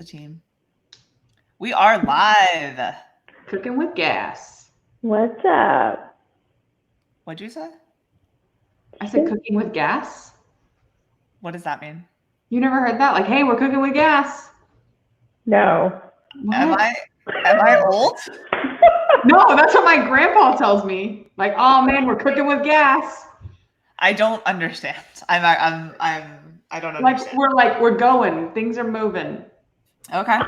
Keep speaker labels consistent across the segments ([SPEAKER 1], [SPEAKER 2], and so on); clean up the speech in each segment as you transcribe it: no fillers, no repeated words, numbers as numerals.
[SPEAKER 1] the team. We are live.
[SPEAKER 2] Cooking with gas.
[SPEAKER 3] What's up?
[SPEAKER 1] What'd you say?
[SPEAKER 2] I said cooking with gas.
[SPEAKER 1] What does that mean?
[SPEAKER 2] You never heard that? Like, hey, we're cooking with gas.
[SPEAKER 3] No.
[SPEAKER 2] What?
[SPEAKER 1] Am I old?
[SPEAKER 2] No, that's what my grandpa tells me. Like, oh man, we're cooking with gas.
[SPEAKER 1] I don't understand. I don't understand.
[SPEAKER 2] We're going. Things are moving.
[SPEAKER 1] Okay.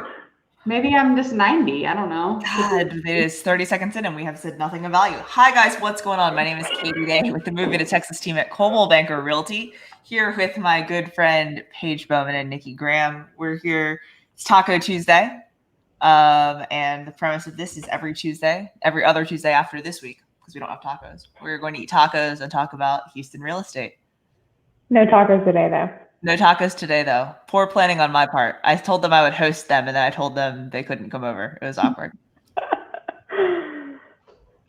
[SPEAKER 2] Maybe I'm just 90. I don't know.
[SPEAKER 1] God, it is 30 seconds in and we have said nothing of value. Hi guys, what's going on? My name is Katie Day with the MOVEMETOTX Team at Coldwell Banker Realty. Here with my good friend Paige Bowman and Nikki Graham. We're here. It's Taco Tuesday. And the premise of this is every other Tuesday after this week, because we don't have tacos. We're going to eat tacos and talk about Houston real estate.
[SPEAKER 3] No tacos today, though.
[SPEAKER 1] No tacos today, though. Poor planning on my part. I told them I would host them, and then I told them they couldn't come over. It was awkward.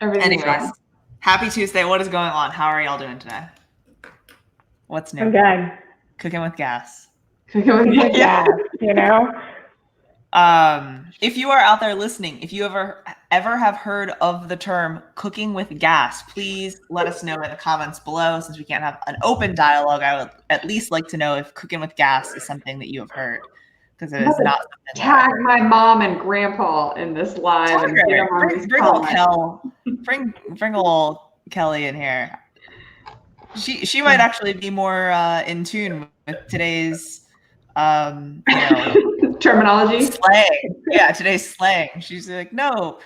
[SPEAKER 1] Anyways, happy Tuesday. What is going on? How are y'all doing today? What's new?
[SPEAKER 3] I'm good.
[SPEAKER 1] Cooking with gas.
[SPEAKER 3] Cooking with gas, you know?
[SPEAKER 1] If you are out there listening, if you ever have heard of the term cooking with gas, please let us know in the comments below. Since we can't have an open dialogue, I would at least like to know if cooking with gas is something that you have heard, because it is not something.
[SPEAKER 2] Tag my mom and grandpa in this live. And
[SPEAKER 1] bring old Kelly in here. She might actually be more in tune with today's
[SPEAKER 2] terminology,
[SPEAKER 1] slang. Yeah, today's slang. She's like, no,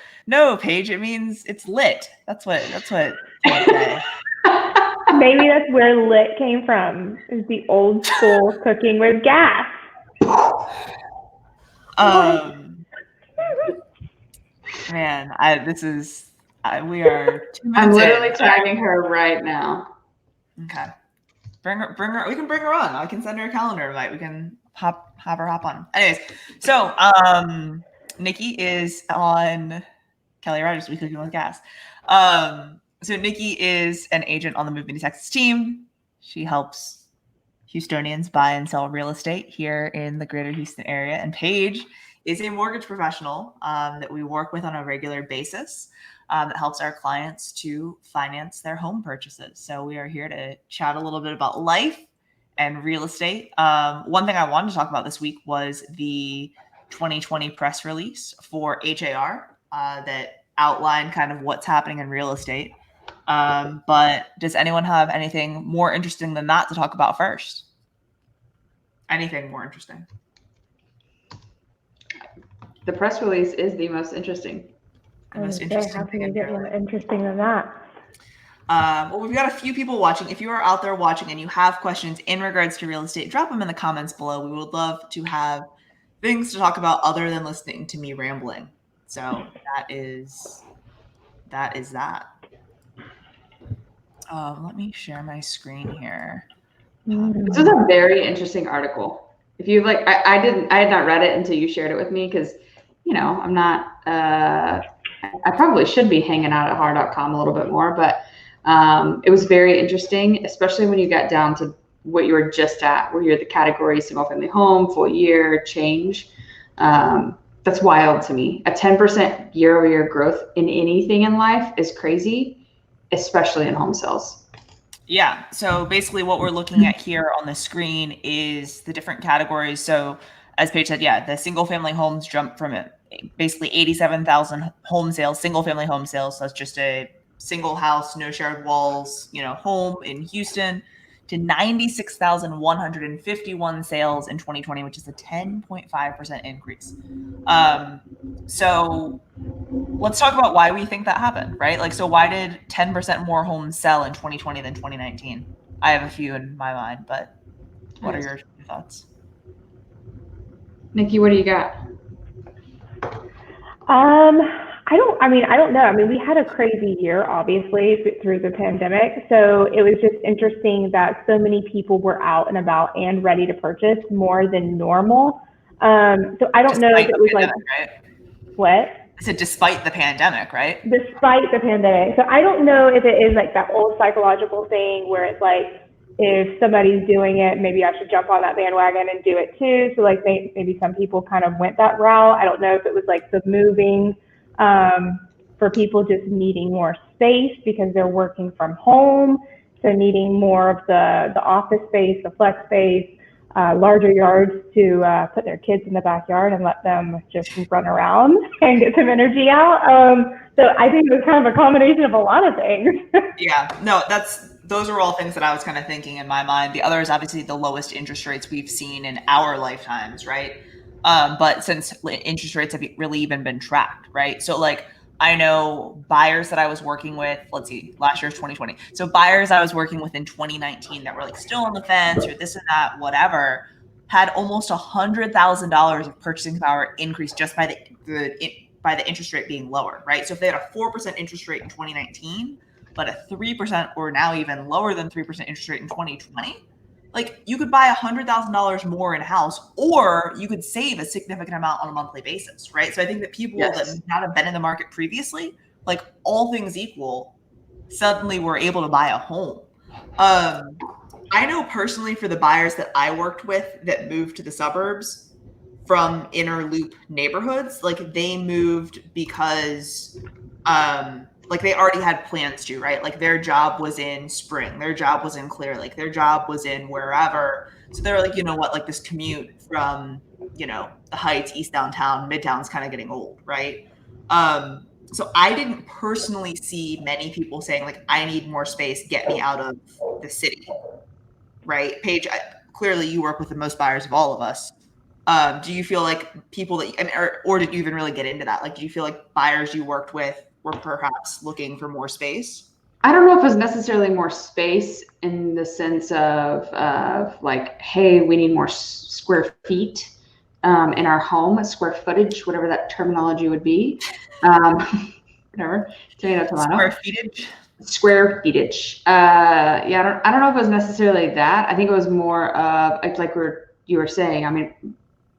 [SPEAKER 1] Paige, it means it's lit. That's what say.
[SPEAKER 3] Maybe that's where lit came from. Is the old school cooking with gas.
[SPEAKER 1] Man, we are 2 minutes
[SPEAKER 2] I'm literally
[SPEAKER 1] in.
[SPEAKER 2] tagging her right now.
[SPEAKER 1] Okay. Bring her. We can bring her on. I can send her a calendar invite. We can have her hop on. Anyways, so Nikki is on Kelly Rogers' We Cooking with Gas. So Nikki is an agent on the MOVEMETOTX team. She helps Houstonians buy and sell real estate here in the greater Houston area. And Paige is a mortgage professional that we work with on a regular basis. That helps our clients to finance their home purchases. So we are here to chat a little bit about life and real estate. One thing I wanted to talk about this week was the 2020 press release for HAR that outlined kind of what's happening in real estate. But does anyone have anything more interesting than that to talk about first? Anything more interesting?
[SPEAKER 2] The press release is the most interesting.
[SPEAKER 3] How can you get more interesting than that?
[SPEAKER 1] Well, we've got a few people watching. If you are out there watching and you have questions in regards to real estate, drop them in the comments below. We would love to have things to talk about other than listening to me rambling. So that is that. Let me share my screen here.
[SPEAKER 2] This is a very interesting article. If you like, I had not read it until you shared it with me, because I'm not. I probably should be hanging out at har.com a little bit more, but it was very interesting, especially when you got down to what you were just at, where you're the category single family home, full year change. That's wild to me. A 10% year-over-year growth in anything in life is crazy, especially in home sales.
[SPEAKER 1] Yeah. So basically what we're looking at here on the screen is the different categories. So as Paige said, the single family homes jumped from basically 87,000 home sales, single family home sales. So that's just a single house, no shared walls, home in Houston, to 96,151 sales in 2020, which is a 10.5% increase. So let's talk about why we think that happened, right? So why did 10% more homes sell in 2020 than 2019? I have a few in my mind, but what are your thoughts?
[SPEAKER 2] Nikki, what do you got?
[SPEAKER 3] I don't know. We had a crazy year, obviously, through the pandemic. So it was just interesting that so many people were out and about and ready to purchase more than normal. So I don't know if it was
[SPEAKER 1] right?
[SPEAKER 3] What?
[SPEAKER 1] I said despite the pandemic, right?
[SPEAKER 3] Despite the pandemic. So I don't know if it is like that old psychological thing where it's like if somebody's doing it, maybe I should jump on that bandwagon and do it too. So like maybe some people kind of went that route. I don't know if it was like the moving for people just needing more space because they're working from home. So needing more of the office space, the flex space, larger yards to put their kids in the backyard and let them just run around and get some energy out. So I think it was kind of a combination of a lot of things.
[SPEAKER 1] Yeah, no, those are all things that I was kind of thinking in my mind. The other is obviously the lowest interest rates we've seen in our lifetimes, right? But since interest rates have really even been tracked, right? So like I know buyers that I was working with, let's see, last year's 2020. So buyers I was working with in 2019 that were like still on the fence or this and that, whatever, had almost $100,000 of purchasing power increase just by the interest rate being lower, right? So if they had a 4% interest rate in 2019, but a 3% or now even lower than 3% interest rate in 2020, like you could buy $100,000 more in a house, or you could save a significant amount on a monthly basis, right? So I think that people that may not have been in the market previously, like all things equal, suddenly were able to buy a home. I know personally for the buyers that I worked with that moved to the suburbs from inner loop neighborhoods, like they moved because like they already had plans to, right? Like their job was in Spring, their job was in Clear Lake, their job was in wherever. So they're like, you know what, like this commute from, you know, the Heights, East Downtown, Midtown's kind of getting old, right? So I didn't personally see many people saying like, I need more space, get me out of the city, right? Paige, clearly you work with the most buyers of all of us. Do you feel like people that, I mean, or did you even really get into that? Like, do you feel like buyers you worked with were perhaps looking for more space?
[SPEAKER 2] I don't know if it was necessarily more space in the sense of like, hey, we need more square feet in our home, square footage, whatever that terminology would be. Whatever. Tomato, tomato.
[SPEAKER 1] Square feetage.
[SPEAKER 2] Square feetage. Yeah, I don't know if it was necessarily that. I think it was more of like you were saying. I mean,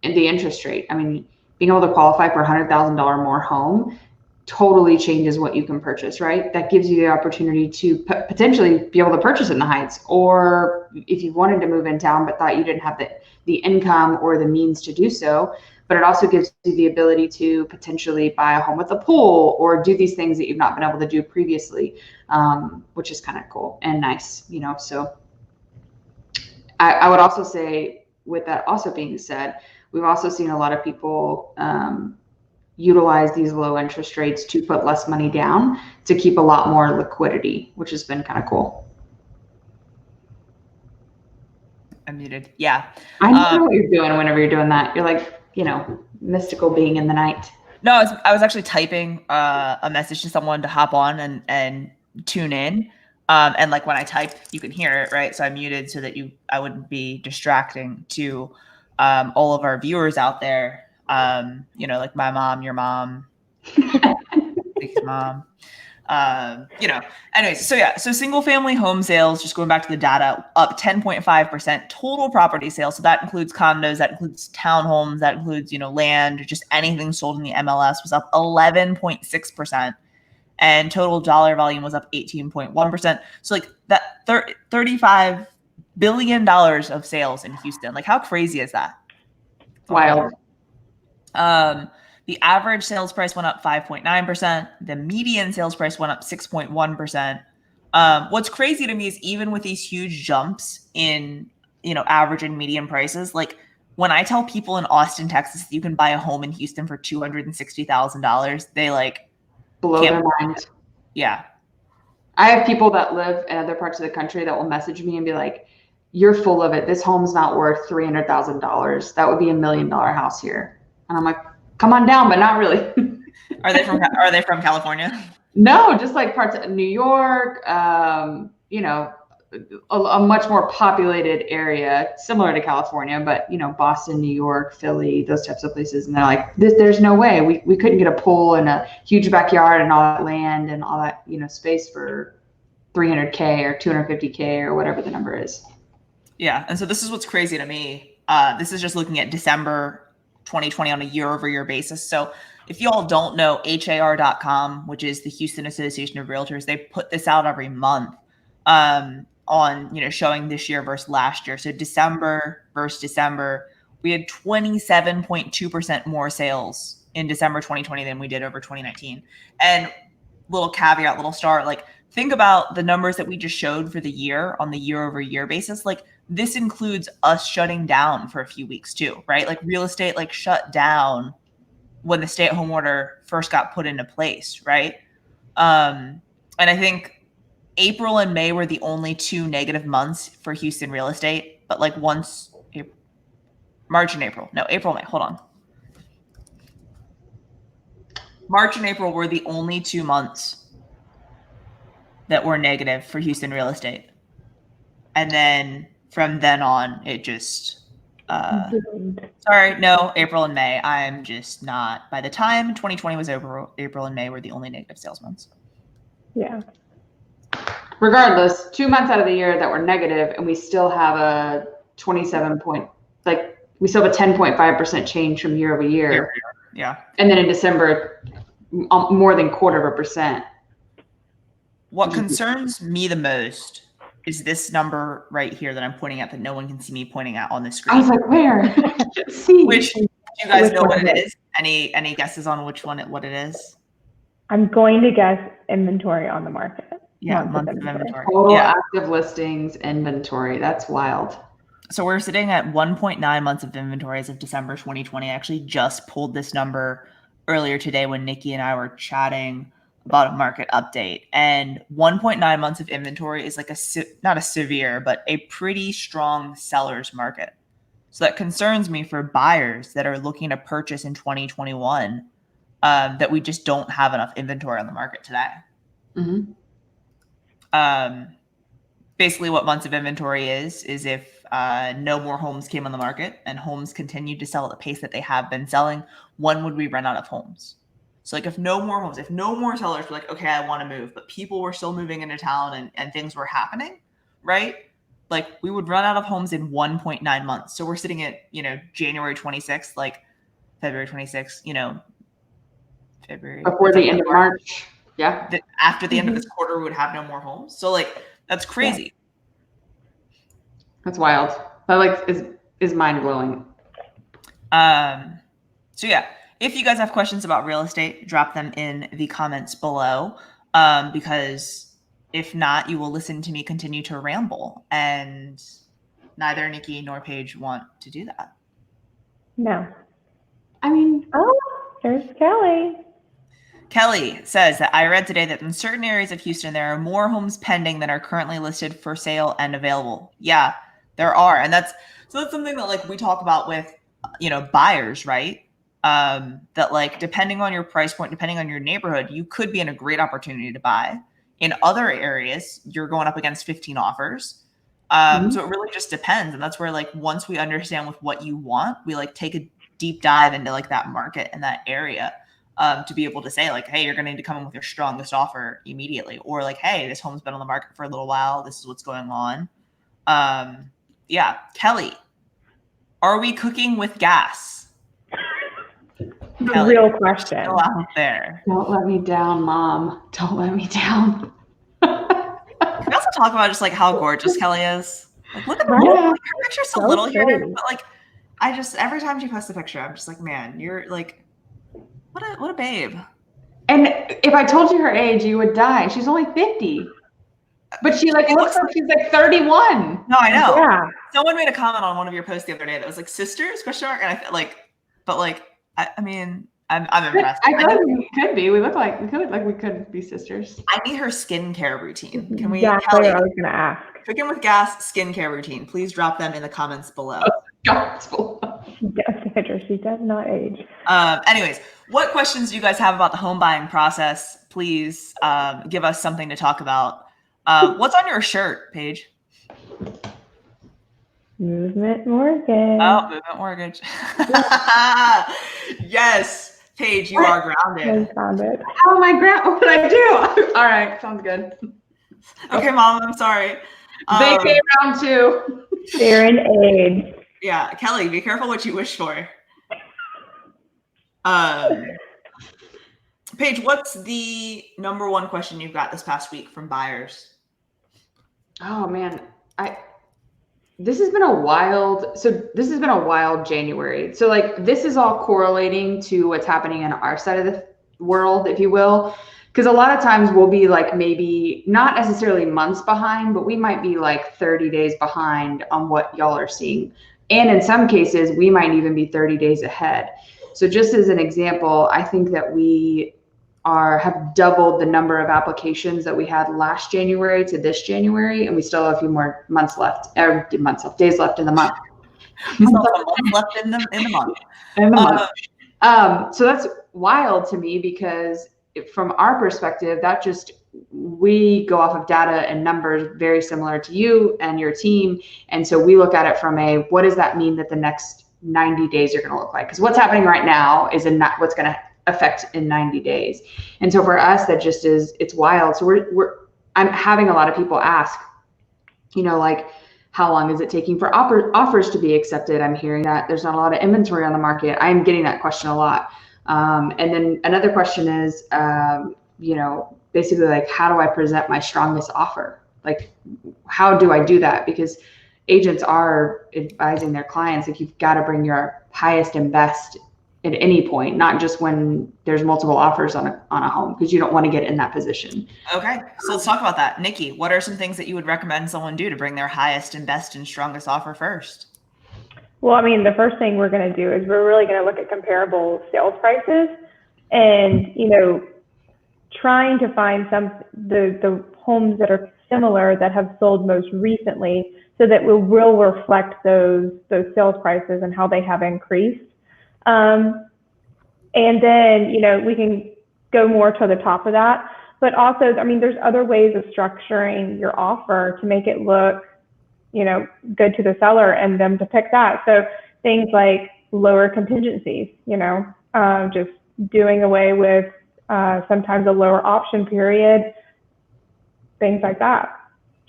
[SPEAKER 2] the interest rate. I mean, being able to qualify for $100,000 more home totally changes what you can purchase, right? That gives you the opportunity to potentially be able to purchase in the Heights, or if you wanted to move in town but thought you didn't have the income or the means to do so. But it also gives you the ability to potentially buy a home with a pool or do these things that you've not been able to do previously, which is kind of cool and nice, you know. So I would also say, with that also being said, we've also seen a lot of people utilize these low interest rates to put less money down to keep a lot more liquidity, which has been kind of cool.
[SPEAKER 1] I'm muted. Yeah.
[SPEAKER 2] I know what you're doing whenever you're doing that. You're like, you know, mystical being in the night.
[SPEAKER 1] No, I was actually typing a message to someone to hop on and tune in. And like when I type, you can hear it, right? So I muted so that I wouldn't be distracting to all of our viewers out there. You know, like my mom, your mom, Nick's mom. You know, anyways, so yeah, so single family home sales, just going back to the data, up 10.5%. Total property sales, so that includes condos, that includes townhomes, that includes, you know, land, just anything sold in the MLS, was up 11.6%. And total dollar volume was up 18.1%. So like that $35 billion of sales in Houston. Like how crazy is that?
[SPEAKER 2] Wild.
[SPEAKER 1] The average sales price went up 5.9%. The median sales price went up 6.1%. What's crazy to me is even with these huge jumps in, you know, average and median prices, like when I tell people in Austin, Texas, you can buy a home in Houston for $260,000, they like
[SPEAKER 2] blow their mind.
[SPEAKER 1] Yeah.
[SPEAKER 2] I have people that live in other parts of the country that will message me and be like, you're full of it. This home's not worth $300,000. That would be $1 million house here. And I'm like, come on down, but not really.
[SPEAKER 1] Are they from California?
[SPEAKER 2] No, just like parts of New York, you know, a much more populated area, similar to California, but you know, Boston, New York, Philly, those types of places. And they're like, there's no way we couldn't get a pool and a huge backyard and all that land and all that, you know, space for $300K or $250K or whatever the number is.
[SPEAKER 1] Yeah. And so this is what's crazy to me. This is just looking at December 2020 on a year-over-year basis. So if you all don't know, HAR.com, which is the Houston Association of Realtors, they put this out every month. on, showing this year versus last year. So December versus December, we had 27.2% more sales in December 2020 than we did over 2019. And little caveat, little star, like think about the numbers that we just showed for the year on the year-over-year basis. Like this includes us shutting down for a few weeks too, right? Like real estate like shut down when the stay-at-home order first got put into place, right? And I think April and May were the only 2 negative months for Houston real estate, but like March and April. No, April, May. Hold on. March and April were the only 2 months that were negative for Houston real estate. And then from then on, it just, April and May. I'm just not, by the time 2020 was over, April and May were the only negative sales months.
[SPEAKER 3] Yeah.
[SPEAKER 2] Regardless, 2 months out of the year that were negative, and we still have a 10.5% change from year over year.
[SPEAKER 1] Yeah.
[SPEAKER 2] And then in December, more than 0.25%.
[SPEAKER 1] What concerns me the most is this number right here that I'm pointing at that no one can see me pointing at on the screen.
[SPEAKER 2] I was like, where? See.
[SPEAKER 1] Which, do you guys know what it is? Any guesses on what it is?
[SPEAKER 3] I'm going to guess inventory on the market.
[SPEAKER 1] Yeah, month of inventory.
[SPEAKER 2] Total active listings inventory. That's wild.
[SPEAKER 1] So we're sitting at 1.9 months of inventory as of December 2020. I actually just pulled this number earlier today when Nikki and I were chatting about a market update. And 1.9 months of inventory is like not a severe, but a pretty strong seller's market. So that concerns me for buyers that are looking to purchase in 2021, that we just don't have enough inventory on the market today.
[SPEAKER 2] Mm-hmm.
[SPEAKER 1] Basically what months of inventory is if no more homes came on the market and homes continued to sell at the pace that they have been selling, when would we run out of homes? So like if no more homes, if no more sellers were like, okay, I want to move, but people were still moving into town and things were happening, right? Like we would run out of homes in 1.9 months. So we're sitting at, January 26th, like February 26th, February.
[SPEAKER 2] Before the end of March. Yeah.
[SPEAKER 1] After the end of this quarter, we would have no more homes. So like, that's crazy.
[SPEAKER 3] Yeah.
[SPEAKER 2] That's wild. That is mind blowing.
[SPEAKER 1] So yeah, if you guys have questions about real estate, drop them in the comments below. Because if not, you will listen to me continue to ramble, and neither Nikki nor Paige want to do that.
[SPEAKER 3] No.
[SPEAKER 2] There's
[SPEAKER 3] Kelly.
[SPEAKER 1] Kelly says that I read today that in certain areas of Houston, there are more homes pending than are currently listed for sale and available. Yeah, there are. And that's something that like we talk about with, buyers, right? That like, depending on your price point, depending on your neighborhood, you could be in a great opportunity to buy. In other areas, you're going up against 15 offers. So it really just depends. And that's where like, once we understand with what you want, we like take a deep dive into like that market and that area. To be able to say like, hey, you're going to need to come in with your strongest offer immediately. Or like, hey, this home's been on the market for a little while. This is what's going on. Yeah. Kelly, are we cooking with gas?
[SPEAKER 3] The
[SPEAKER 1] Kelly,
[SPEAKER 3] real question.
[SPEAKER 1] still out there.
[SPEAKER 2] Don't let me down, Mom. Don't let me down.
[SPEAKER 1] Can we also talk about just like how gorgeous Kelly is? Like, look at her.
[SPEAKER 3] Right?
[SPEAKER 1] Like, her picture's so little here. But like, every time she posts a picture, I'm just like, man, you're like, what a babe. And
[SPEAKER 2] if I told you her age, you would die. She's only 50. But she like looks like she's like 31.
[SPEAKER 1] No, I know.
[SPEAKER 3] Yeah.
[SPEAKER 1] Someone made a comment on one of your posts the other day that was like sisters ? And I feel like, but like, I mean, I'm impressed.
[SPEAKER 2] I feel like we could be. We could be sisters.
[SPEAKER 1] I need her skincare routine. Can we?
[SPEAKER 3] Yeah,
[SPEAKER 1] Kelly,
[SPEAKER 3] I was gonna ask.
[SPEAKER 1] Cooking with gas skincare routine. Please drop them in the comments below.
[SPEAKER 3] She does not age.
[SPEAKER 1] Anyways, what questions do you guys have about the home buying process? Please give us something to talk about. What's on your shirt, Paige?
[SPEAKER 3] Movement Mortgage.
[SPEAKER 1] Oh, Movement Mortgage. Yes, Paige, you are grounded.
[SPEAKER 3] I found it.
[SPEAKER 2] How am I grounded? What did I do? All right, sounds good.
[SPEAKER 1] Okay, Mom, I'm sorry.
[SPEAKER 2] Vacay round 2.
[SPEAKER 3] They're in age.
[SPEAKER 1] Yeah, Kelly, be careful what you wish for. Paige, what's the number one question you've got this past week from buyers?
[SPEAKER 2] Oh man, this has been a wild January. So like this is all correlating to what's happening in our side of the world, if you will. Because a lot of times we'll be like maybe not necessarily months behind, but we might be like 30 days behind on what y'all are seeing. And in some cases, we might even be 30 days ahead. So just as an example, I think that we have doubled the number of applications that we had last January to this January, and we still have a few more months left, or days left in the month.
[SPEAKER 1] Months left in the month.
[SPEAKER 2] So that's wild to me because from our perspective, we go off of data and numbers very similar to you and your team. And so we look at it from what does that mean that the next 90 days are going to look like? Because what's happening right now is what's going to affect in 90 days. And so for us, that just it's wild. So I'm having a lot of people ask, like, how long is it taking for offers to be accepted? I'm hearing that there's not a lot of inventory on the market. I'm getting that question a lot. And then another question is, basically like, how do I present my strongest offer? Like, how do I do that? Because agents are advising their clients, like, you've got to bring your highest and best at any point, not just when there's multiple offers on a home, because you don't want to get in that position.
[SPEAKER 1] Okay, so let's talk about that. Nikki, what are some things that you would recommend someone do to bring their highest and best and strongest offer first?
[SPEAKER 3] Well, I mean, the first thing we're going to do is we're really going to look at comparable sales prices and, trying to find the homes that are similar that have sold most recently, so that we will reflect those sales prices and how they have increased. And then, we can go more to the top of that. But also, I mean, there's other ways of structuring your offer to make it look, good to the seller and them to pick that. So things like lower contingencies, just doing away with sometimes a lower option period, things like that.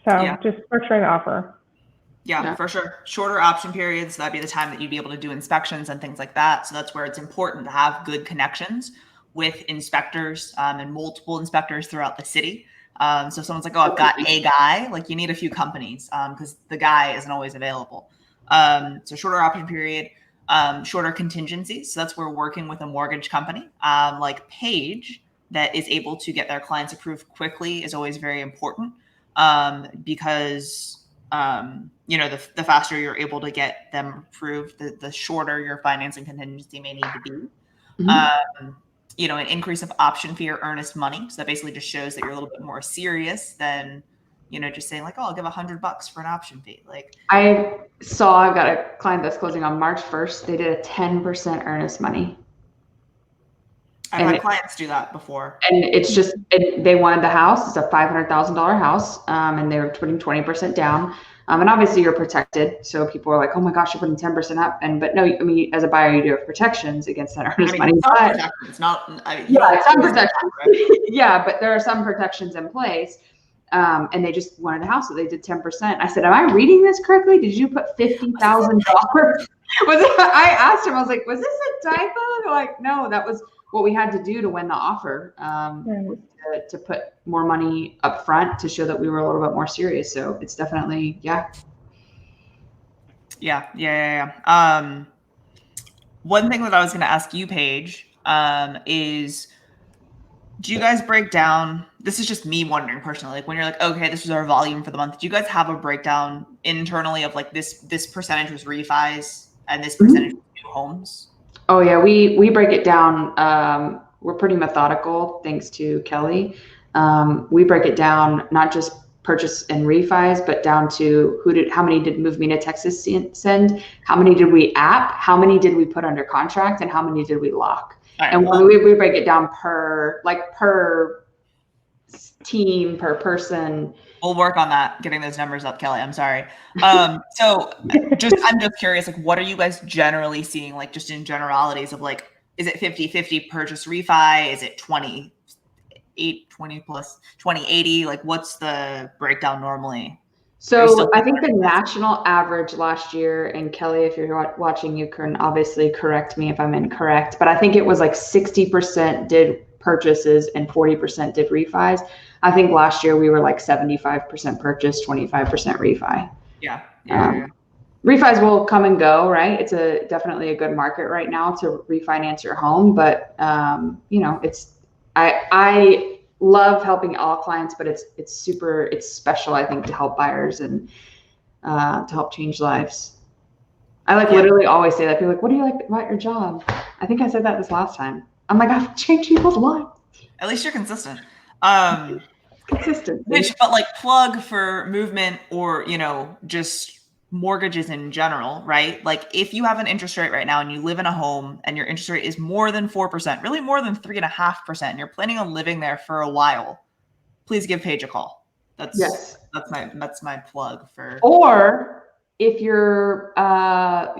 [SPEAKER 3] So just structuring the offer.
[SPEAKER 1] Yeah, for sure. Shorter option periods, that'd be the time that you'd be able to do inspections and things like that. So that's where it's important to have good connections with inspectors and multiple inspectors throughout the city. So if someone's like, oh, I've got a guy, like, you need a few companies because the guy isn't always available. So shorter option period, shorter contingencies. So that's where working with a mortgage company like Paige that is able to get their clients approved quickly is always very important because the faster you're able to get them approved, the shorter your financing contingency may need to be. Mm-hmm. An increase of option fee or earnest money. So that basically just shows that you're a little bit more serious than, just saying like, oh, I'll give $100 for an option fee. Like,
[SPEAKER 2] I've got a client that's closing on March 1st. They did a 10% earnest money.
[SPEAKER 1] I've had clients do that before.
[SPEAKER 2] And it's just, they wanted the house. It's a $500,000 house. And they were putting 20% down. And obviously you're protected. So people are like, oh my gosh, you're putting 10% up. But no, I mean, as a buyer, you do have protections against that earnest money.
[SPEAKER 1] It's not,
[SPEAKER 2] it's some protections. Yeah, but there are some protections in place. And they just wanted a house, so they did 10%. I said, am I reading this correctly? Did you put $50,000? I asked him, I was like, was this a typo? They're like, no, that was what we had to do to win the offer, to put more money up front to show that we were a little bit more serious. So it's definitely,
[SPEAKER 1] Yeah. One thing that I was going to ask you, Paige, is, do you guys break down, this is just me wondering personally, like when you're like, okay, this was our volume for the month, do you guys have a breakdown internally of like this percentage was refis and this percentage was new homes?
[SPEAKER 2] Oh yeah, we break it down. We're pretty methodical, thanks to Kelly. We break it down, not just purchase and refis, but down to how many did Move Me to Texas send, how many did we app, how many did we put under contract, and how many did we lock. Right, and we break it down per team, per person.
[SPEAKER 1] We'll work on that, getting those numbers up, Kelly. I'm sorry. So I'm just curious, like, what are you guys generally seeing, like, just in generalities of like, is it 50-50 purchase refi? Is it 20 plus 20-80? Like, what's the breakdown normally?
[SPEAKER 2] So I think the national average last year, and Kelly, if you're watching, you can obviously correct me if I'm incorrect, but I think it was like 60% did purchases and 40% did refis. I think last year we were like 75% purchase, 25% refi.
[SPEAKER 1] Yeah.
[SPEAKER 2] Refis will come and go, right? It's definitely a good market right now to refinance your home, but I love helping all clients, but it's special, I think, to help buyers and to help change lives. I literally always say that. People are like, what do you like about your job? I think I said that this last time. I'm like, I've changed people's lives.
[SPEAKER 1] At least you're consistent.
[SPEAKER 2] Consistency.
[SPEAKER 1] But like plug for movement or, just mortgages in general, right? Like if you have an interest rate right now and you live in a home and your interest rate is more than 4%, really more than 3.5%, and you're planning on living there for a while, please give Paige a call. That's my plug for.
[SPEAKER 2] Or if you're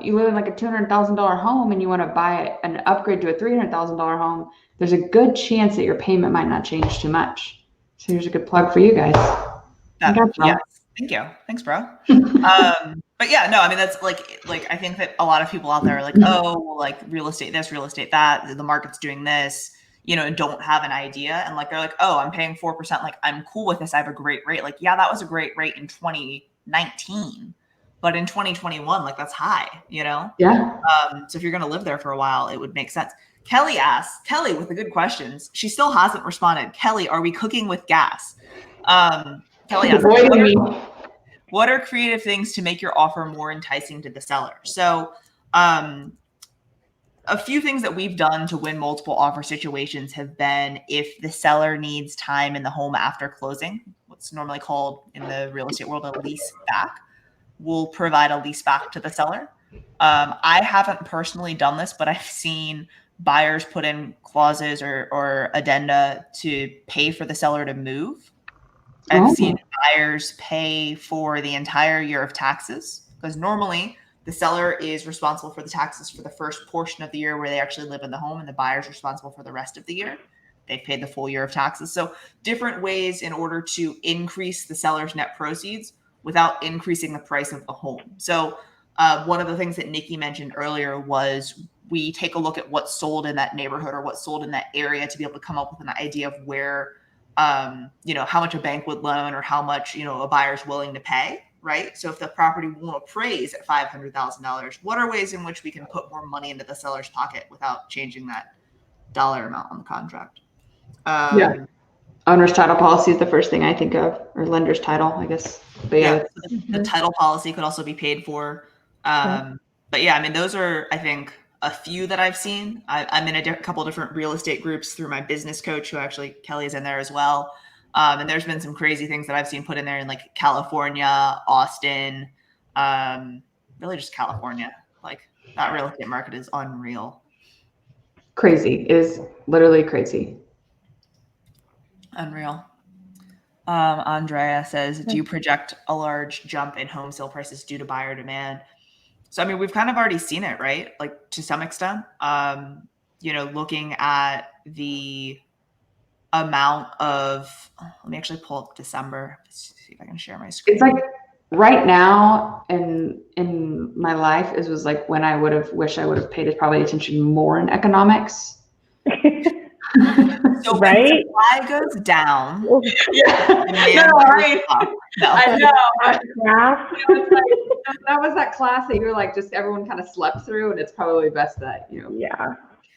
[SPEAKER 2] you live in like a $200,000 home and you want to buy an upgrade to a $300,000 home, there's a good chance that your payment might not change too much. So here's a good plug for you guys.
[SPEAKER 1] Yes. Thank you. Thanks, bro. But yeah, no, I mean, that's like I think that a lot of people out there are like, oh, well, like real estate this, real estate that, the market's doing this, and don't have an idea. And like, they're like, oh, I'm paying 4%. Like, I'm cool with this. I have a great rate. Like, yeah, that was a great rate in 2019, but in 2021, like that's high, Yeah. So if you're going to live there for a while, it would make sense. Kelly asks, with the good questions. She still hasn't responded. Kelly, are we cooking with gas? Kelly asks, what are creative things to make your offer more enticing to the seller? So a few things that we've done to win multiple offer situations have been if the seller needs time in the home after closing, what's normally called in the real estate world a lease back, we'll provide a lease back to the seller. I haven't personally done this, but I've seen buyers put in clauses or addenda to pay for the seller to move. I've seen buyers pay for the entire year of taxes because normally the seller is responsible for the taxes for the first portion of the year where they actually live in the home, and the buyer is responsible for the rest of the year. They've paid the full year of taxes. So different ways in order to increase the seller's net proceeds without increasing the price of the home. So one of the things that Nikki mentioned earlier was we take a look at what's sold in that neighborhood or what's sold in that area to be able to come up with an idea of where how much a bank would loan or how much, a buyer's willing to pay, right? So if the property won't appraise at $500,000, what are ways in which we can put more money into the seller's pocket without changing that dollar amount on the contract?
[SPEAKER 2] Owner's title policy is the first thing I think of, or lender's title, I guess. But
[SPEAKER 1] the title policy could also be paid for. But yeah, I mean, those are, I think, a few that I've seen. I'm in a couple different real estate groups through my business coach, who actually Kelly is in there as well. And there's been some crazy things that I've seen put in there in like California, Austin, really just California. Like that real estate market is unreal.
[SPEAKER 2] Crazy. It is literally crazy.
[SPEAKER 1] Unreal. Andrea says, do you project a large jump in home sale prices due to buyer demand? So, I mean, we've kind of already seen it, right? Like to some extent, looking at the amount of, let me actually pull up December. Let's see if I can share my screen.
[SPEAKER 2] It's like right now in my life, it was like when I wish I would have paid probably attention more in economics.
[SPEAKER 1] So when supply goes down,
[SPEAKER 2] I know. That was that class that you were like, just everyone kind of slept through, and it's probably best that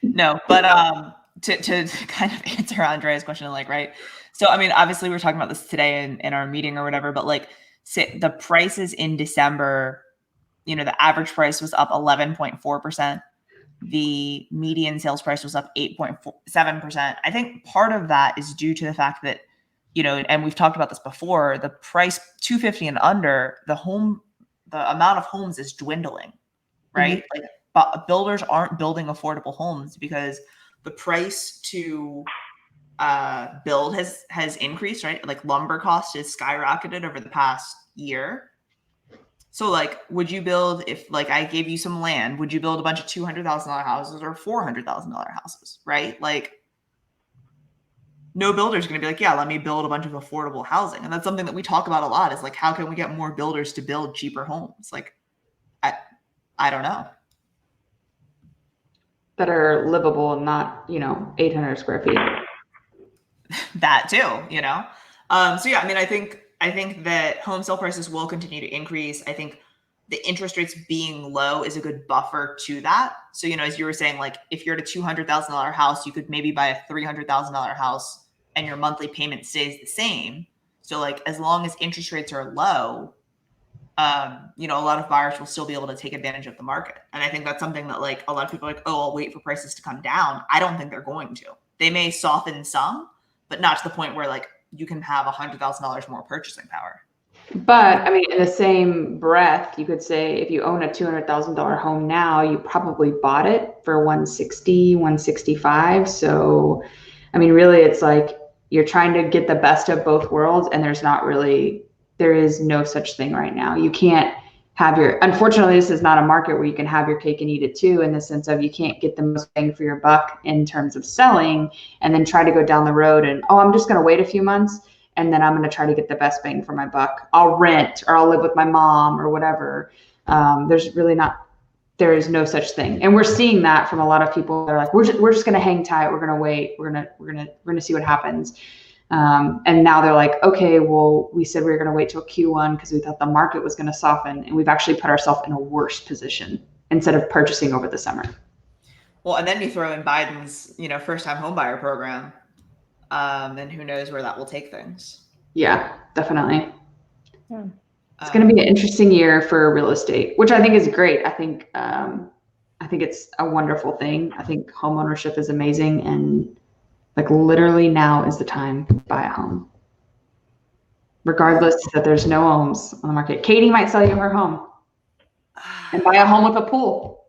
[SPEAKER 1] No, but to kind of answer Andrea's question, like, right. So I mean, obviously we were talking about this today in our meeting or whatever, but like the prices in December, the average price was up 11.4%. The median sales price was up 8.7%. I think part of that is due to the fact that, and we've talked about this before, the price 250 and under, the amount of homes is dwindling, right? Mm-hmm. Like builders aren't building affordable homes because the price to build has increased, right? Like lumber cost has skyrocketed over the past year. So like, would you build, if like I gave you some land, would you build a bunch of $200,000 houses or $400,000 houses, right? Like no builder is going to be like, yeah, let me build a bunch of affordable housing. And that's something that we talk about a lot is like, how can we get more builders to build cheaper homes? Like, I don't know.
[SPEAKER 2] That are livable and not, 800 square feet.
[SPEAKER 1] That too, So yeah, I mean, I think that home sale prices will continue to increase. I think the interest rates being low is a good buffer to that. So, you know, as you were saying, like if you're at a $200,000 house, you could maybe buy a $300,000 house and your monthly payment stays the same. So like, as long as interest rates are low, you know, a lot of buyers will still be able to take advantage of the market. And I think that's something that like a lot of people are like, oh, I'll wait for prices to come down. I don't think they're going to. They may soften some, but not to the point where like you can have $100,000 more purchasing power.
[SPEAKER 2] But I mean, in the same breath, you could say if you own a $200,000 home now, you probably bought it for 160, 165. So, I mean, really, it's like you're trying to get the best of both worlds, and there is no such thing right now. You can't have unfortunately, this is not a market where you can have your cake and eat it too, in the sense of you can't get the most bang for your buck in terms of selling and then try to go down the road and, oh, I'm just going to wait a few months and then I'm going to try to get the best bang for my buck. I'll rent or I'll live with my mom or whatever. There is no such thing. And we're seeing that from a lot of people that are like, we're just going to hang tight. We're going to wait. We're going to see what happens. And now they're like, okay, well, we said we were going to wait till Q1 because we thought the market was going to soften, and we've actually put ourselves in a worse position instead of purchasing over the summer.
[SPEAKER 1] Well, and then you throw in Biden's, you know, first-time homebuyer program, and who knows where that will take things.
[SPEAKER 2] Yeah, definitely. Yeah. It's going to be an interesting year for real estate, which I think is great. I think it's a wonderful thing. I think home ownership is amazing, and like literally now is the time to buy a home, regardless that there's no homes on the market. Katie might sell you her home and buy a home with a pool.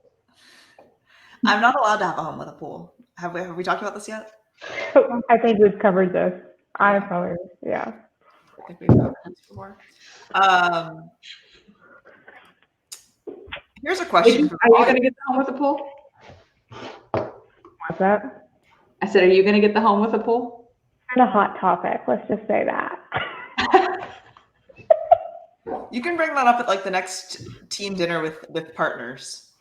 [SPEAKER 1] I'm not allowed to have a home with a pool. Have we talked about this yet?
[SPEAKER 3] I think we've covered this. I think
[SPEAKER 1] we've covered this before. Here's a question.
[SPEAKER 2] Are you going to get the home with a pool?
[SPEAKER 3] What's that?
[SPEAKER 2] I said, are you going to get the home with a pool?
[SPEAKER 3] Kind of hot topic. Let's just say that.
[SPEAKER 1] You can bring that up at like the next team dinner with partners,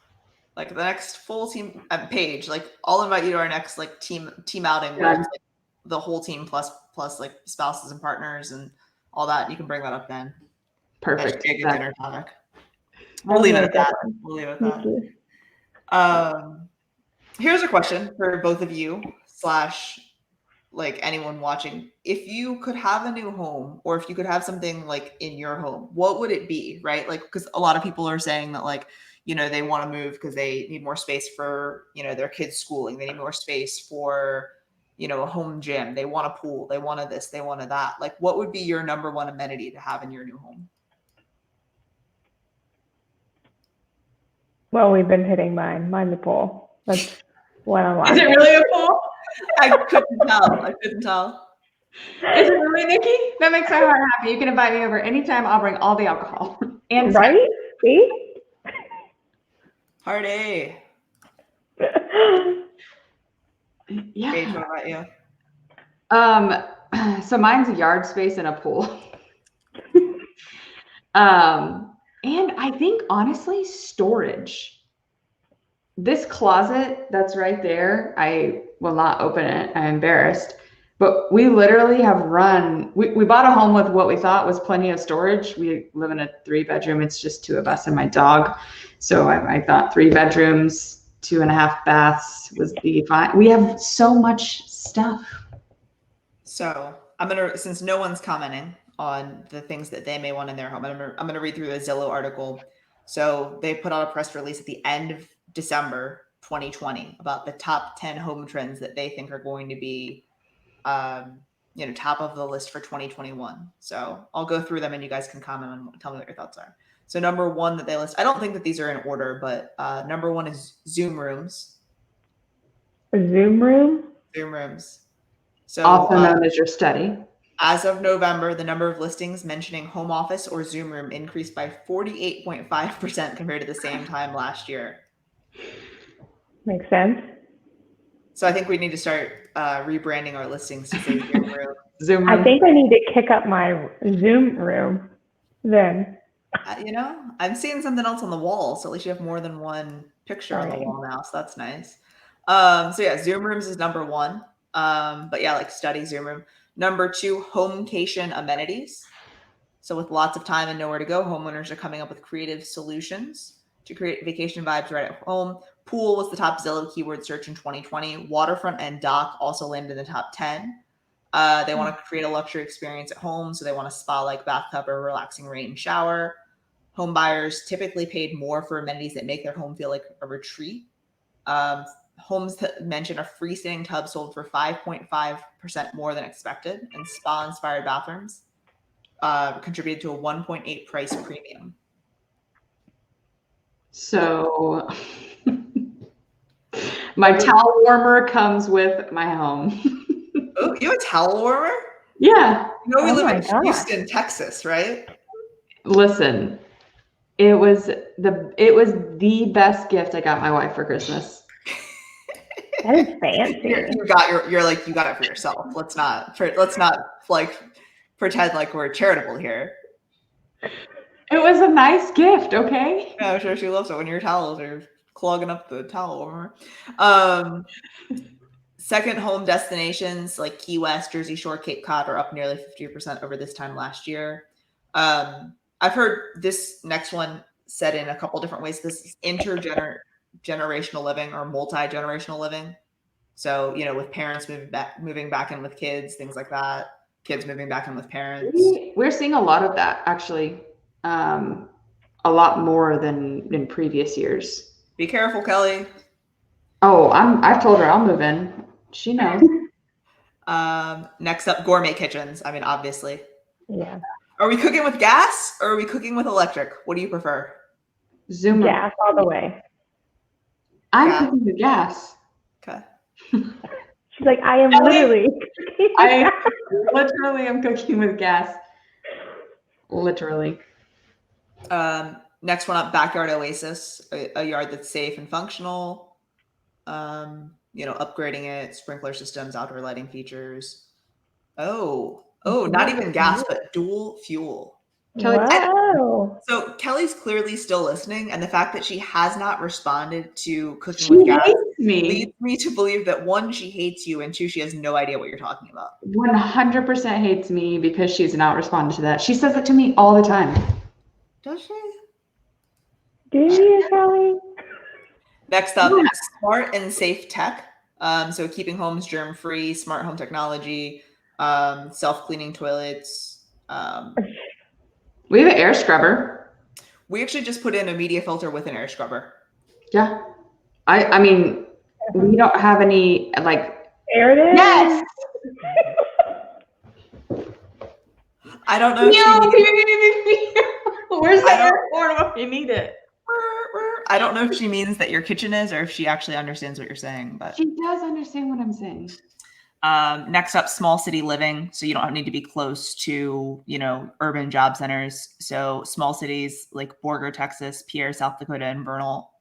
[SPEAKER 1] like the next full team page. Like I'll invite you to our next like team outing where it's like the whole team plus like spouses and partners and all that. You can bring that up then.
[SPEAKER 2] Perfect.
[SPEAKER 1] That should be a good dinner topic. We'll leave it at that. Here's a question for both of you / like anyone watching. If you could have a new home, or if you could have something like in your home, what would it be, right? Like, because a lot of people are saying that like, you know, they want to move because they need more space for, you know, their kids' schooling. They need more space for, you know, a home gym. They want a pool. They wanted this. They wanted that. Like, what would be your number one amenity to have in your new home?
[SPEAKER 3] Well, we've been hitting mine. Mine's a pool. That's what I want.
[SPEAKER 2] Is it really a pool?
[SPEAKER 1] I couldn't tell.
[SPEAKER 2] Is it really, Nikki? That makes my heart happy. You can invite me over anytime. I'll bring all the alcohol. And
[SPEAKER 3] right? See?
[SPEAKER 1] Party.
[SPEAKER 2] Yeah.
[SPEAKER 1] Paige, what about you?
[SPEAKER 2] So mine's a yard space and a pool. And I think honestly, storage. This closet that's right there, I will not open it. I'm embarrassed. But we literally have we bought a home with what we thought was plenty of storage. We live in a 3-bedroom. It's just 2 of us and my dog. So I thought 3 bedrooms, 2.5 baths was the fine. We have so much stuff. So
[SPEAKER 1] since no one's commenting on the things that they may want in their home, I'm gonna read through the Zillow article. So they put out a press release at the end of December 2020 about the top 10 home trends that they think are going to be, you know, top of the list for 2021. So I'll go through them and you guys can comment and tell me what your thoughts are. So number 1 that they list, I don't think that these are in order, but number 1 is Zoom rooms.
[SPEAKER 3] A Zoom room?
[SPEAKER 1] Zoom rooms. So
[SPEAKER 2] also known as your study.
[SPEAKER 1] As of November, the number of listings mentioning home office or Zoom room increased by 48.5% compared to the same time last year.
[SPEAKER 3] Makes sense.
[SPEAKER 1] So I think we need to start rebranding our listings to say Zoom room.
[SPEAKER 2] Zoom room.
[SPEAKER 3] I think I need to kick up my Zoom room then.
[SPEAKER 1] You know, I'm seeing something else on the wall, so at least you have more than one picture on the wall now, so that's nice. So yeah, Zoom rooms is number 1. But yeah, like study Zoom room. Number 2, homecation amenities. So with lots of time and nowhere to go, homeowners are coming up with creative solutions to create vacation vibes right at home. Pool was the top Zillow keyword search in 2020. Waterfront and dock also landed in the top 10. They want to create a luxury experience at home, so they want a spa-like bathtub or relaxing rain shower. Home buyers typically paid more for amenities that make their home feel like a retreat. Homes that mention a freestanding tub sold for 5.5% more than expected, and spa-inspired bathrooms contributed to a 1.8 price premium.
[SPEAKER 2] So my towel warmer comes with my home.
[SPEAKER 1] Oh, you have a towel warmer?
[SPEAKER 2] Yeah.
[SPEAKER 1] You know we live in
[SPEAKER 3] gosh.
[SPEAKER 1] Houston, Texas, right?
[SPEAKER 2] Listen, it was the best gift I got my wife for Christmas.
[SPEAKER 3] That is fancy.
[SPEAKER 1] You got it for yourself. Let's not like pretend like we're charitable here.
[SPEAKER 2] It was a nice gift, okay?
[SPEAKER 1] Yeah, I'm sure she loves it when your towels are clogging up the towel warmer. Second home destinations like Key West, Jersey Shore, Cape Cod are up nearly 50% over this time last year. I've heard this next one said in a couple different ways. This is intergenerational living or multi-generational living. So, with parents moving back in with kids, things like that. Kids moving back in with parents.
[SPEAKER 2] We're seeing a lot of that, actually. A lot more than in previous years.
[SPEAKER 1] Be careful, Kelly.
[SPEAKER 2] Oh, I've told her I'll move in. She knows.
[SPEAKER 1] Next up, gourmet kitchens. I mean, obviously.
[SPEAKER 3] Yeah.
[SPEAKER 1] Are we cooking with gas or are we cooking with electric? What do you prefer?
[SPEAKER 2] Zoom.
[SPEAKER 3] Gas all the way.
[SPEAKER 2] I'm cooking with gas.
[SPEAKER 1] Okay.
[SPEAKER 3] She's like, I am literally.
[SPEAKER 2] I literally am cooking with gas. Literally.
[SPEAKER 1] Next one up, backyard oasis, a yard that's safe and functional. Upgrading it, sprinkler systems, outdoor lighting features. Oh, not even gas, but dual fuel.
[SPEAKER 3] Wow.
[SPEAKER 1] So Kelly's clearly still listening, and the fact that she has not responded to cooking
[SPEAKER 2] She
[SPEAKER 1] with gas
[SPEAKER 2] hates me.
[SPEAKER 1] leads me to believe that 1, she hates you, and 2, she has no idea what you're talking about.
[SPEAKER 2] 100% hates me because she's not responded to that. She says it to me all the time.
[SPEAKER 1] Does she?
[SPEAKER 3] Do you, Kelly?
[SPEAKER 1] Next up, smart and safe tech. So keeping homes germ-free, smart home technology, self-cleaning toilets.
[SPEAKER 2] We have an air scrubber.
[SPEAKER 1] We actually just put in a media filter with an air scrubber.
[SPEAKER 2] Yeah. I mean, we don't have any, like...
[SPEAKER 3] There it is.
[SPEAKER 2] Yes!
[SPEAKER 1] I don't know.
[SPEAKER 2] Where's the air horn when you need it?
[SPEAKER 1] I don't know if she means that your kitchen is or if she actually understands what you're saying. But
[SPEAKER 2] she does understand what I'm saying.
[SPEAKER 1] Next up, small city living. So you don't need to be close to, urban job centers. So small cities like Borger, Texas, Pierre, South Dakota, and Vernal,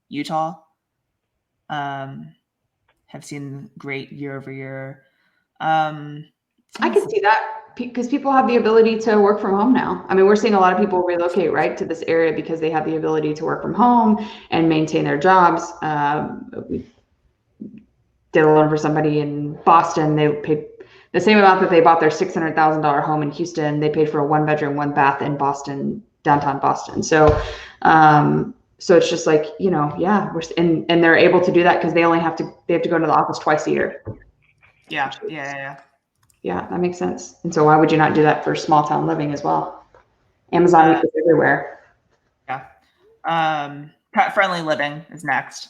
[SPEAKER 1] Utah have seen great year over year.
[SPEAKER 2] I can see that because people have the ability to work from home now. I mean, we're seeing a lot of people relocate right to this area because they have the ability to work from home and maintain their jobs. We did a loan for somebody in Boston. They paid the same amount that they bought their $600,000 home in Houston. They paid for a 1-bedroom, 1-bath in Boston, downtown Boston. So, so it's just like, and they're able to do that because they have to go to the office twice a year.
[SPEAKER 1] Yeah.
[SPEAKER 2] Yeah, that makes sense. And so why would you not do that for small town living as well? Amazon is everywhere.
[SPEAKER 1] Yeah. Pet friendly living is next.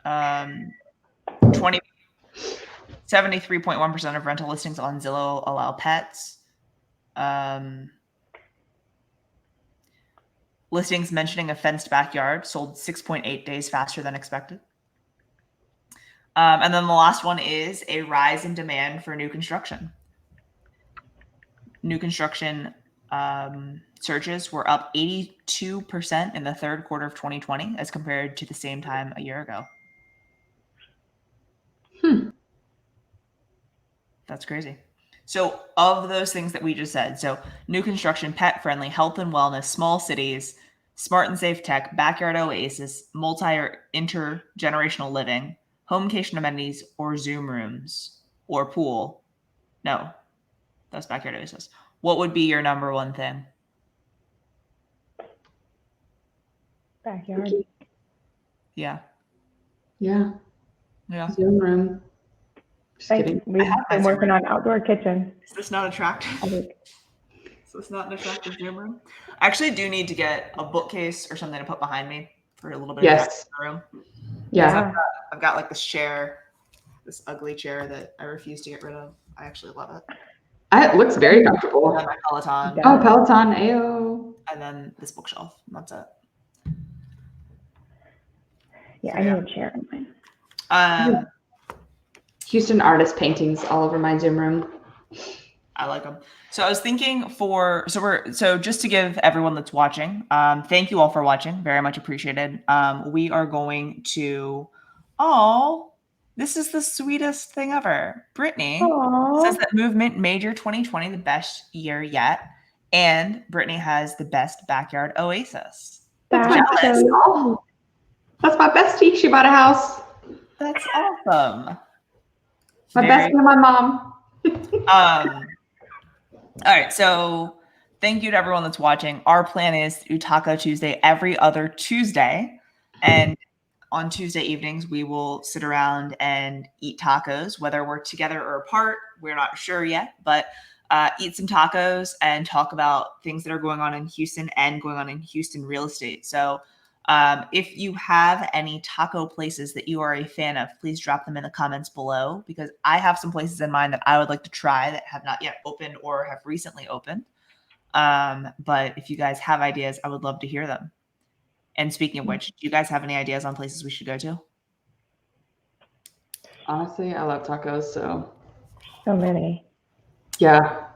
[SPEAKER 1] 73.1% of rental listings on Zillow allow pets. Listings mentioning a fenced backyard sold 6.8 days faster than expected. And then the last one is a rise in demand for new construction. New construction searches were up 82% in the third quarter of 2020 as compared to the same time a year ago. That's crazy. So of those things that we just said, so new construction, pet friendly, health and wellness, small cities, smart and safe tech, backyard oasis, multi or intergenerational living, homecation amenities, or Zoom rooms, or pool, No, that's Backyard Oasis. What would be your number one thing?
[SPEAKER 3] Backyard.
[SPEAKER 1] Yeah.
[SPEAKER 2] Yeah.
[SPEAKER 1] Yeah.
[SPEAKER 2] Zoom room. Just kidding.
[SPEAKER 3] We've been working on outdoor kitchen.
[SPEAKER 1] Is this not attractive?
[SPEAKER 3] I think.
[SPEAKER 1] So it's not an attractive Zoom room. I actually do need to get a bookcase or something to put behind me for a little bit of
[SPEAKER 2] Yes.
[SPEAKER 1] room.
[SPEAKER 2] Yeah.
[SPEAKER 1] I've got like this chair, this ugly chair that I refuse to get rid of. I actually love it.
[SPEAKER 2] It looks very comfortable.
[SPEAKER 1] And my Peloton.
[SPEAKER 2] Oh, Peloton, AO.
[SPEAKER 1] And then this bookshelf. And that's it.
[SPEAKER 3] Yeah,
[SPEAKER 1] So,
[SPEAKER 3] I need a chair in mine.
[SPEAKER 2] Houston artist paintings all over my Zoom room.
[SPEAKER 1] I like them. So I was thinking so just to give everyone that's watching, thank you all for watching. Very much appreciated. We are going to, this is the sweetest thing ever. Brittany says that Movement made your 2020 the best year yet. And Brittany has the best backyard oasis.
[SPEAKER 2] That's my bestie. She bought a house.
[SPEAKER 1] That's awesome.
[SPEAKER 2] My bestie and my mom.
[SPEAKER 1] All right, so thank you to everyone that's watching. Our plan is to do Taco Tuesday every other Tuesday. And on Tuesday evenings, we will sit around and eat tacos, whether we're together or apart. We're not sure yet, but eat some tacos and talk about things that are going on in Houston and going on in Houston real estate. So if you have any taco places that you are a fan of, please drop them in the comments below, because I have some places in mind that I would like to try that have not yet opened or have recently opened. But if you guys have ideas, I would love to hear them. And speaking of which, do you guys have any ideas on places we should go to?
[SPEAKER 2] Honestly, I love tacos, so
[SPEAKER 3] many.
[SPEAKER 2] Yeah.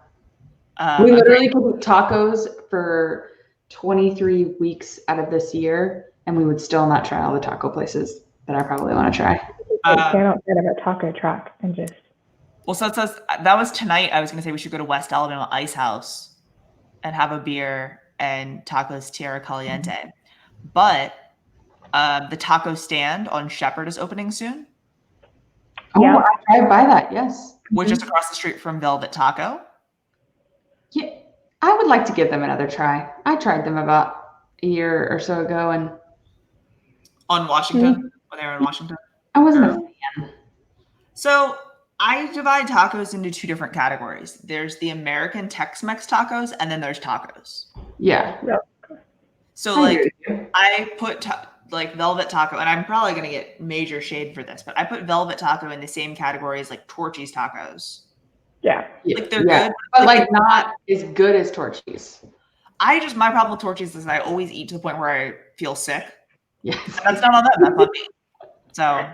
[SPEAKER 2] We literally could eat tacos for 23 weeks out of this year, and we would still not try all the taco places that I probably want to try.
[SPEAKER 3] Stand outside of a taco truck and just.
[SPEAKER 1] Well, so it says that was tonight. I was going to say we should go to West Alabama Ice House and have a beer and tacos Tierra Caliente. But the taco stand on Shepherd is opening soon.
[SPEAKER 2] Oh, yeah. I drive by that, yes.
[SPEAKER 1] Which is across the street from Velvet Taco.
[SPEAKER 2] Yeah, I would like to give them another try. I tried them about a year or so ago, and
[SPEAKER 1] on Washington, when they were in Washington.
[SPEAKER 2] I wasn't a fan. So
[SPEAKER 1] I divide tacos into two different categories. There's the American Tex-Mex tacos, and then there's tacos.
[SPEAKER 2] Yeah.
[SPEAKER 1] So like I put like Velvet Taco, and I'm probably gonna get major shade for this, but I put Velvet Taco in the same category as like Torchy's tacos.
[SPEAKER 3] Yeah.
[SPEAKER 1] Like they're good,
[SPEAKER 2] but like not as good as Torchy's.
[SPEAKER 1] My problem with Torchy's is I always eat to the point where I feel sick.
[SPEAKER 2] Yes.
[SPEAKER 1] And that's not on them, that's on me. So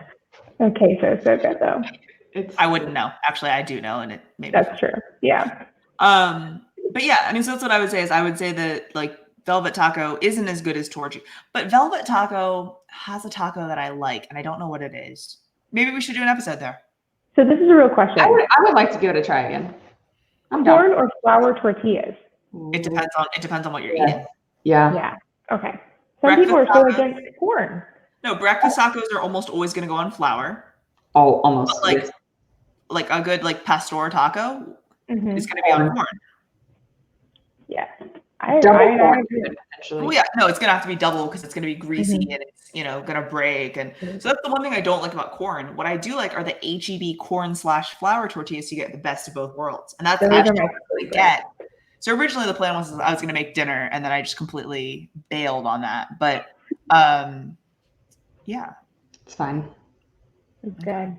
[SPEAKER 3] okay, so good though.
[SPEAKER 1] I wouldn't know. Actually, I do know, and it maybe
[SPEAKER 3] that's true. Yeah.
[SPEAKER 1] But yeah, I mean, so that's what I would say is I would say that like Velvet Taco isn't as good as Torchy, but Velvet Taco has a taco that I like, and I don't know what it is. Maybe we should do an episode there.
[SPEAKER 3] So this is a real question.
[SPEAKER 2] I would like to give it a try again.
[SPEAKER 3] Corn or flour tortillas?
[SPEAKER 1] It depends on what you're eating.
[SPEAKER 2] Yeah.
[SPEAKER 3] Yeah. Okay. Some people are so against corn.
[SPEAKER 1] No, breakfast tacos are almost always going to go on flour.
[SPEAKER 2] Oh, almost.
[SPEAKER 1] But like a good like pastor taco is going to be on corn.
[SPEAKER 3] Yeah.
[SPEAKER 2] Double corn,
[SPEAKER 1] well, yeah, no, it's gonna have to be double because it's gonna be greasy and it's gonna break, and so that's the one thing I don't like about corn. What I do like are the HEB corn/flour tortillas. You get the best of both worlds, and that's actually what I get. So originally the plan was I was gonna make dinner, and then I just completely bailed on that. But yeah,
[SPEAKER 2] it's fine.
[SPEAKER 3] It's good.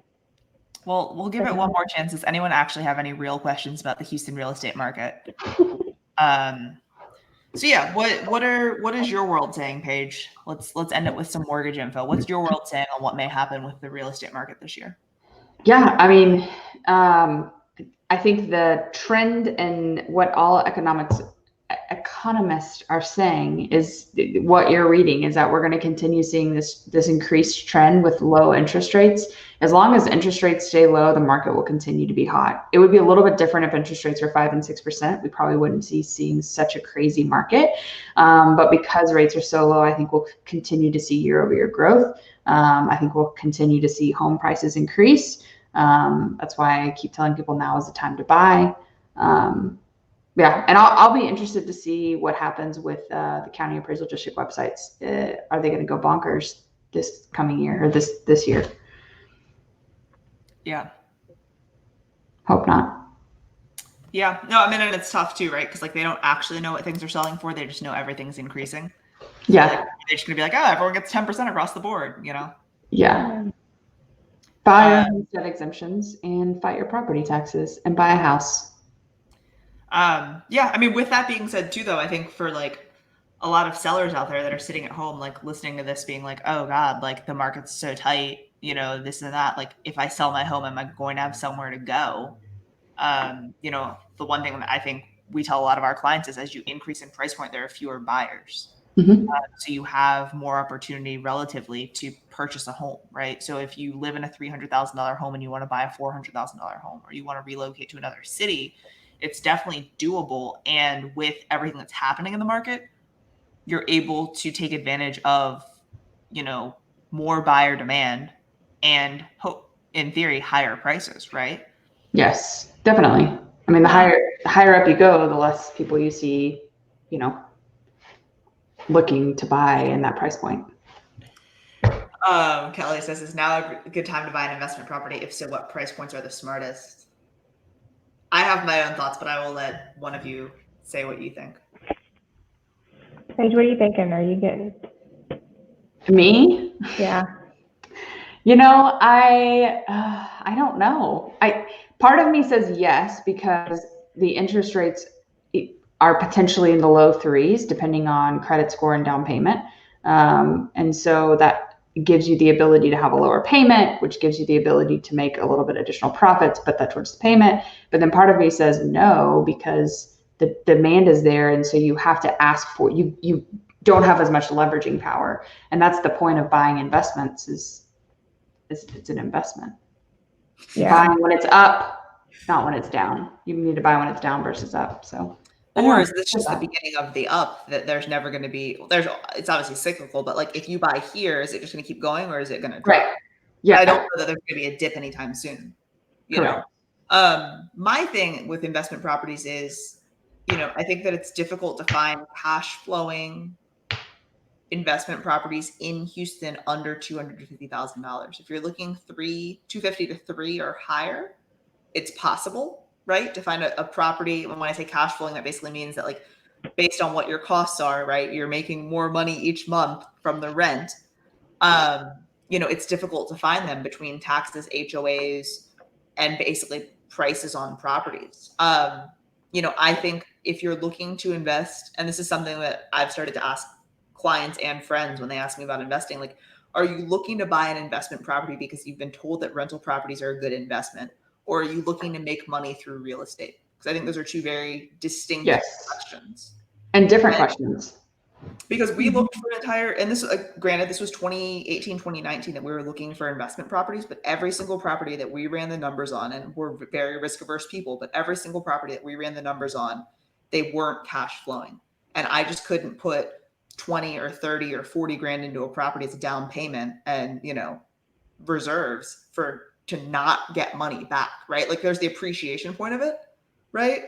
[SPEAKER 1] Well, we'll give it one more chance. Does anyone actually have any real questions about the Houston real estate market? So yeah, what is your world saying, Paige? Let's end it with some mortgage info. What's your world saying on what may happen with the real estate market this year?
[SPEAKER 2] Yeah, I mean, I think the trend and what all economists are saying is what you're reading is that we're going to continue seeing this increased trend with low interest rates. As long as interest rates stay low, the market will continue to be hot. It would be a little bit different if interest rates were 5 and 6%. We probably wouldn't seeing such a crazy market. But because rates are so low, I think we'll continue to see year-over-year growth. I think we'll continue to see home prices increase. That's why I keep telling people now is the time to buy. Yeah, and I'll be interested to see what happens with the county appraisal district websites. Are they going to go bonkers this coming year or this year?
[SPEAKER 1] Yeah.
[SPEAKER 2] Hope not.
[SPEAKER 1] Yeah. No, I mean, and it's tough too, right? Because like they don't actually know what things are selling for. They just know everything's increasing. So,
[SPEAKER 2] Yeah.
[SPEAKER 1] like, they're just gonna be like, oh, everyone gets 10% across the board, you know?
[SPEAKER 2] Yeah. Buy your homestead exemptions and fight your property taxes and buy a house.
[SPEAKER 1] Yeah, I mean, with that being said too, though, I think for like a lot of sellers out there that are sitting at home, like listening to this being like, oh God, like the market's so tight, you know, this and that. Like if I sell my home, am I going to have somewhere to go? You know, the one thing that I think we tell a lot of our clients is as you increase in price point, there are fewer buyers. So you have more opportunity relatively to purchase a home, right? So if you live in a $300,000 home and you want to buy a $400,000 home, or you want to relocate to another city, it's definitely doable. And with everything that's happening in the market, you're able to take advantage of, you know, more buyer demand and hope, in theory, higher prices, right?
[SPEAKER 2] Yes, definitely. I mean, the higher up you go, the less people you see, you know, looking to buy in that price point.
[SPEAKER 1] Kelly says, is now a good time to buy an investment property? If so, what price points are the smartest? I have my own thoughts, but I will let one of you say what you think.
[SPEAKER 3] Paige, what are you thinking? Are you getting?
[SPEAKER 2] Me?
[SPEAKER 3] Yeah.
[SPEAKER 2] You know, I don't know. Part of me says yes because the interest rates are potentially in the low threes, depending on credit score and down payment, and so that gives you the ability to have a lower payment, which gives you the ability to make a little bit additional profits, put that towards the payment. But then part of me says no because the demand is there, and so you have to ask for you don't have as much leveraging power, and that's the point of buying investments is it's an investment.
[SPEAKER 3] Yeah.
[SPEAKER 2] Buying when it's up, not when it's down. You need to buy when it's down versus up. So,
[SPEAKER 1] or is this just the beginning of the up that there's never going to be? It's obviously cyclical, but like if you buy here, is it just going to keep going, or is it going to drop?
[SPEAKER 2] Right. Yeah.
[SPEAKER 1] But I don't know that there's going to be a dip anytime soon. You
[SPEAKER 2] Correct.
[SPEAKER 1] know, my thing with investment properties is, you know, I think that it's difficult to find cash flowing investment properties in Houston under $250,000. If you're looking $250 to $3 or higher, it's possible, right? To find a property. And when I say cash flowing, that basically means that like based on what your costs are, right? You're making more money each month from the rent. You know, it's difficult to find them between taxes, HOAs, and basically prices on properties. You know, I think if you're looking to invest, and this is something that I've started to ask clients and friends when they ask me about investing, like, are you looking to buy an investment property because you've been told that rental properties are a good investment? Or are you looking to make money through real estate? Because I think those are two very distinct questions.
[SPEAKER 2] And different questions.
[SPEAKER 1] Because we looked for and this, granted, this was 2018, 2019 that we were looking for investment properties, but every single property that we ran the numbers on, and we're very risk averse people, but every single property that we ran the numbers on, they weren't cash flowing. And I just couldn't put 20 or 30 or 40 grand into a property as a down payment and, you know, reserves to not get money back, right? Like there's the appreciation point of it, right?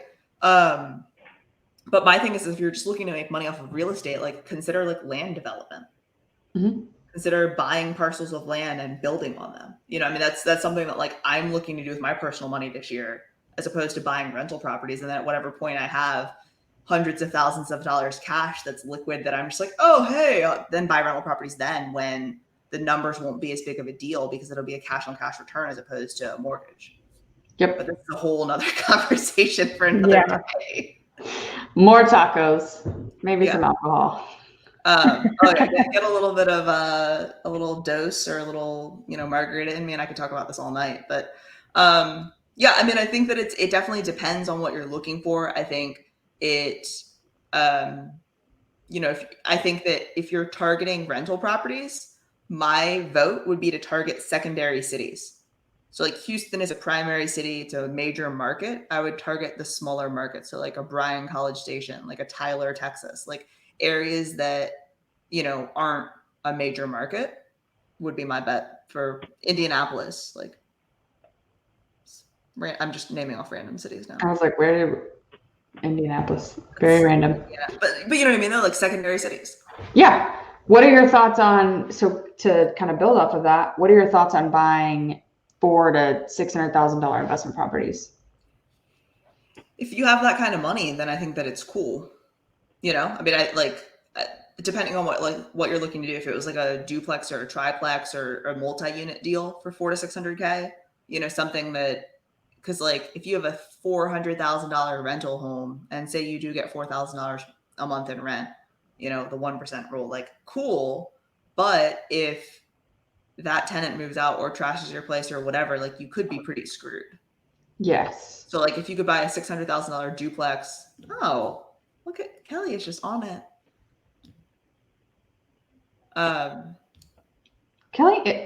[SPEAKER 1] But my thing is, if you're just looking to make money off of real estate, like consider like land development. Consider buying parcels of land and building on them. You know, I mean, that's something that like I'm looking to do with my personal money this year, as opposed to buying rental properties. And then at whatever point I have hundreds of thousands of dollars cash that's liquid, that I'm just like, oh, hey, then buy rental properties then when the numbers won't be as big of a deal because it'll be a cash on cash return as opposed to a mortgage.
[SPEAKER 2] Yep.
[SPEAKER 1] But that's a whole nother conversation for another day.
[SPEAKER 2] More tacos, maybe some alcohol.
[SPEAKER 1] Get a little bit of a little dose or a little, you know, margarita in me, and I could talk about this all night. But yeah, I mean, I think that it definitely depends on what you're looking for. I think it, you know, I think that if you're targeting rental properties, my vote would be to target secondary cities. So like Houston is a primary city, it's a major market. I would target the smaller markets. So like a Bryan College Station, like a Tyler, Texas, like areas that, you know, aren't a major market would be my bet. For Indianapolis, like I'm just naming off random cities now.
[SPEAKER 2] I was like, where did Indianapolis? Very random.
[SPEAKER 1] Yeah, but you know what I mean? They're like secondary cities.
[SPEAKER 2] Yeah. What are your thoughts on, so to kind of build off of that, what are your thoughts on buying $400,000 to $600,000 investment properties?
[SPEAKER 1] If you have that kind of money, then I think that it's cool. You know, I mean, depending on what you're looking to do, if it was like a duplex or a triplex or a multi-unit deal for $400,000 to $600,000, you know, something that, because like if you have a $400,000 rental home and say you do get $4,000 a month in rent, you know, the 1% rule, like cool. But if that tenant moves out or trashes your place or whatever, like you could be pretty screwed.
[SPEAKER 2] Yes.
[SPEAKER 1] So like if you could buy a $600,000 duplex, oh, look at Kelly is just on it.
[SPEAKER 2] Kelly,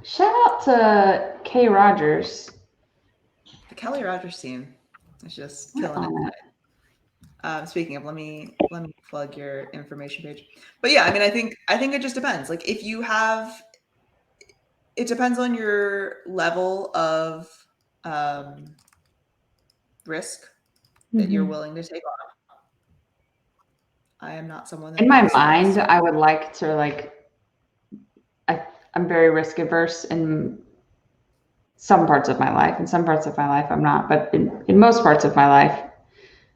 [SPEAKER 2] shout out to Kay Rogers.
[SPEAKER 1] The Kelly Rogers team is just killing it tonight. Speaking of, let me plug your information page. But yeah, I mean, I think it just depends. Like if you have, it depends on your level of risk that you're willing to take on. I am not someone that
[SPEAKER 2] in my mind, I would like to like, I'm very risk averse in some parts of my life. In some parts of my life, I'm not, but in most parts of my life,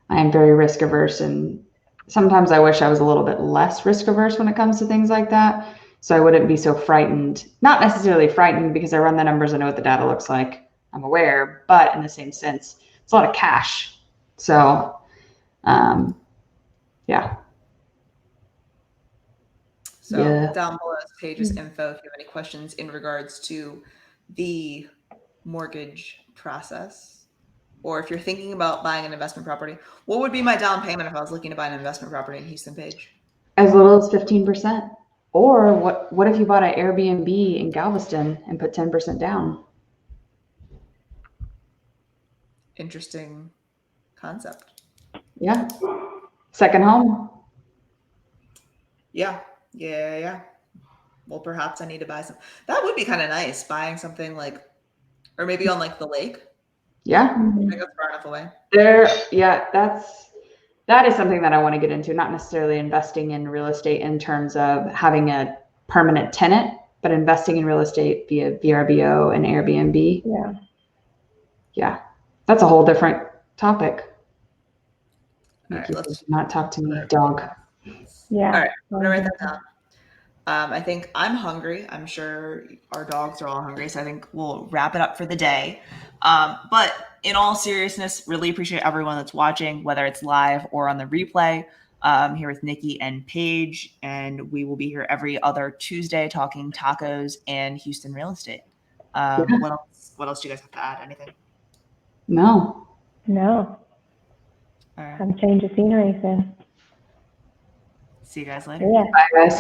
[SPEAKER 2] I am very risk averse. And sometimes I wish I was a little bit less risk averse when it comes to things like that. So I wouldn't be so frightened, not necessarily frightened because I run the numbers, I know what the data looks like, I'm aware, but in the same sense, it's a lot of cash. So, yeah.
[SPEAKER 1] So down below this page is info if you have any questions in regards to the mortgage process, or if you're thinking about buying an investment property. What would be my down payment if I was looking to buy an investment property in Houston, Paige?
[SPEAKER 2] As little as 15%. Or what if you bought an Airbnb in Galveston and put 10% down?
[SPEAKER 1] Interesting concept.
[SPEAKER 2] Yeah. Second home.
[SPEAKER 1] Yeah. Well, perhaps I need to buy some. That would be kind of nice, buying something like, or maybe on like the lake.
[SPEAKER 2] Yeah.
[SPEAKER 1] I think that's far enough away.
[SPEAKER 2] That is something that I want to get into, not necessarily investing in real estate in terms of having a permanent tenant, but investing in real estate via VRBO and Airbnb.
[SPEAKER 3] Yeah.
[SPEAKER 2] Yeah. That's a whole different topic.
[SPEAKER 1] All right, let's
[SPEAKER 2] not talk to me, dog.
[SPEAKER 3] Yeah.
[SPEAKER 1] All right, I'm gonna write that down. I think I'm hungry. I'm sure our dogs are all hungry, so I think we'll wrap it up for the day. But in all seriousness, really appreciate everyone that's watching, whether it's live or on the replay. Here with Nikki and Paige, and we will be here every other Tuesday talking tacos and Houston real estate. What else do you guys have to add? Anything?
[SPEAKER 2] No.
[SPEAKER 3] All right. Some change of scenery soon.
[SPEAKER 1] See you guys later.
[SPEAKER 3] Yeah.
[SPEAKER 2] Bye, guys.